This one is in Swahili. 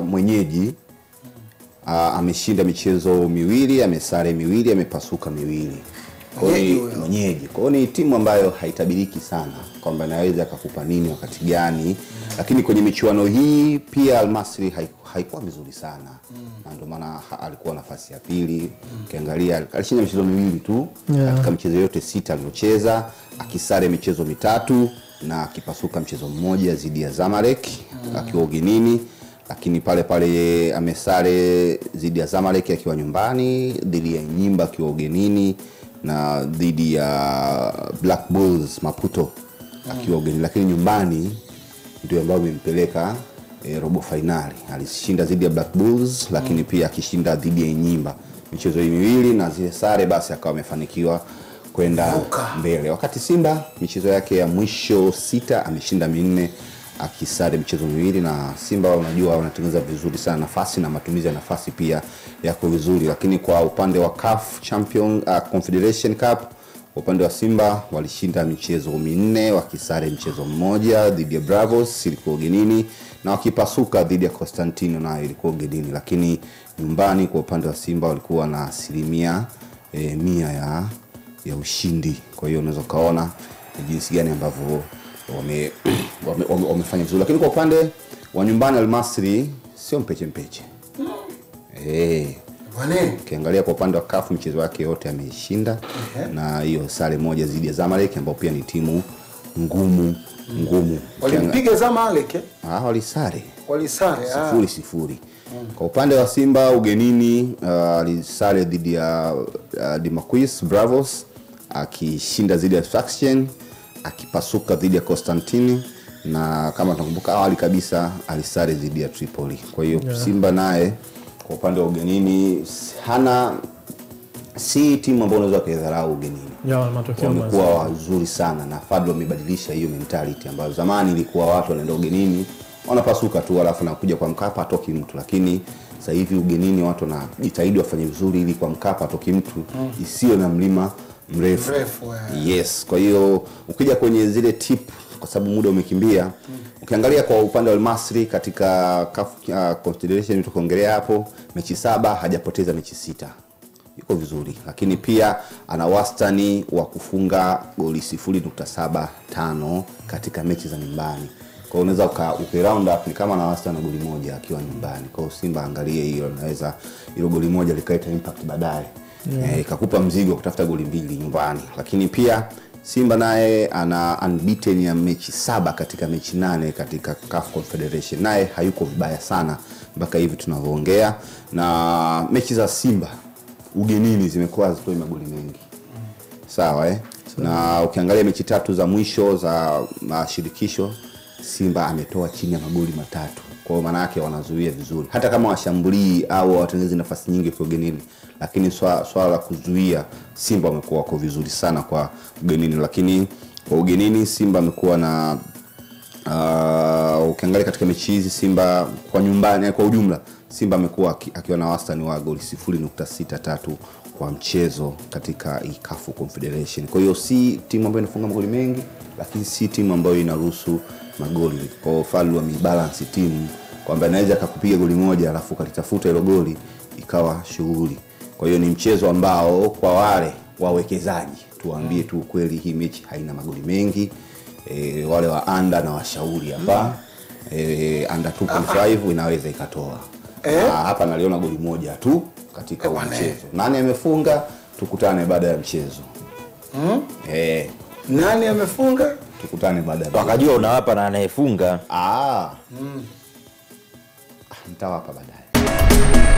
Mwenyeji ameshinda michezo miwili, amesare miwili, amepasuka miwili. Mwenyeji. Kwa hiyo ni timu ambayo haitabiriki sana kwamba inaweza kukupa nini wakati gani. Lakini kwenye michuano hii pia Al Masry haikuwa vizuri sana. Ndio maana alikuwa nafasi ya pili. Ukiangalia alishinda michezo miwili tu katika michezo yote 6 aliyocheza, akisare michezo mitatu na akipasuka mchezo mmoja dhidi ya Zamalek akiwa ugenini. Lakini pale amesare dhidi ya Zamalek akiwa nyumbani, dhidi ya Enyimba akiwa ugenini, na dhidi ya Black Bulls Maputo akiwa ugenini. Lakini nyumbani ndio ambao imempeleka robo finali. Alishinda dhidi ya Black Bulls, lakini pia akishinda dhidi ya Enyimba. Michezo hii miwili na zile sare, basi akawa amefanikiwa kwenda mbele. Wakati Simba michezo yake ya mwisho 6 ameshinda 4, akisare michezo miwili. Na Simba unajua wanatengeneza vizuri sana nafasi na matumizi ya nafasi pia yako vizuri. Lakini kwa upande wa CAF Confederation Cup, upande wa Simba walishinda michezo 4, wakisare mchezo mmoja dhidi ya Bravos ilikuwa ugenini, na wakipasuka dhidi ya Constantino nayo ilikuwa ugenini. Lakini nyumbani kwa upande wa Simba walikuwa na asilimia 100 ya ushindi. Kwa hiyo unaweza kaona jinsi gani ambavyo wamefanya vizuri. Lakini kwa upande wa nyumbani Al Masry sio mpeche. Ukiangalia kwa upande wa CAF michezo yake yote ameshinda, na hiyo sare moja dhidi ya Zamalek ambayo pia ni timu ngumu. Walipiga Zamalek? Walisare 0-0. Kwa upande wa Simba ugenini alisare dhidi ya Dimaquis Bravos, akishinda dhidi ya Faction, akipasuka dhidi ya Constantine, na kama tunakumbuka awali kabisa alisare dhidi ya Tripoli. Kwa hiyo Simba naye kwa upande wa ugenini si timu ambayo unaweza kuidharau ugenini. Matokeo wamekuwa wazuri sana, na Fadlu amebadilisha hiyo mentality ambayo zamani ilikuwa watu wanaenda ugenini wanapasuka tu alafu nakuja kwa Mkapa atoki mtu. Lakini sasa hivi ugenini watu wanajitahidi wafanye vizuri ili kwa Mkapa atoki mtu, isiyo na mlima mrefu. Yes, kwa hiyo ukija kwenye zile tip, kwa sababu muda umekimbia, ukiangalia kwa upande wa Al Masry katika CAF Confederation tukoongelea hapo, mechi 7 hajapoteza mechi 6. Yuko vizuri. Lakini pia ana wastani wa kufunga goli 0.75 katika mechi za nyumbani. Kwa hiyo unaweza ukiround up ni kama ana wastani wa goli 1 akiwa nyumbani. Kwa hiyo Simba angalie hiyo, naweza hilo goli 1 likaleta impact baadaye. Ikakupa mzigo kutafuta goli 2 nyumbani. Lakini pia Simba naye ana unbeaten ya mechi 7 katika mechi 8 katika CAF Confederation. Naye hayuko vibaya sana mpaka hivi tunavyoongea. Na mechi za Simba ugenini zimekuwa zitoi magoli mengi. Sawa Na ukiangalia mechi 3 za mwisho za mashirikisho, Simba ametoa chini ya magoli 3. Kwa hiyo maana yake wanazuia vizuri. Hata kama washambulii au watengeneze nafasi nyingi kwa ugenini, lakini swala la kuzuia Simba wamekuwa wako vizuri sana kwa ugenini. Lakini kwa ugenini Simba amekuwa na ukiangalia katika mechi hizi Simba kwa nyumbani kwa ujumla, Simba amekuwa akiwa na wastani wa goli 0.63 kwa mchezo katika CAF Confederation. Kwa hiyo si timu ambayo inafunga magoli mengi, lakini si timu ambayo inaruhusu magoli. Kwa hiyo Fadlu amebalance timu kwamba anaweza akakupiga goli 1 alafu kalitafuta hilo goli ikawa shughuli. Kwa hiyo ni mchezo ambao kwa wale wawekezaji tuambie tu kweli hii mechi haina magoli mengi. Wale wa anda na washauri hapa under 2.5 inaweza ikatoa. Hapa naliona goli 1 tu katika mchezo. Nani amefunga tukutane baada ya mchezo. Nani amefunga tukutane baada ya. Wakajua unawapa na anayefunga. Nitawapa baadaye.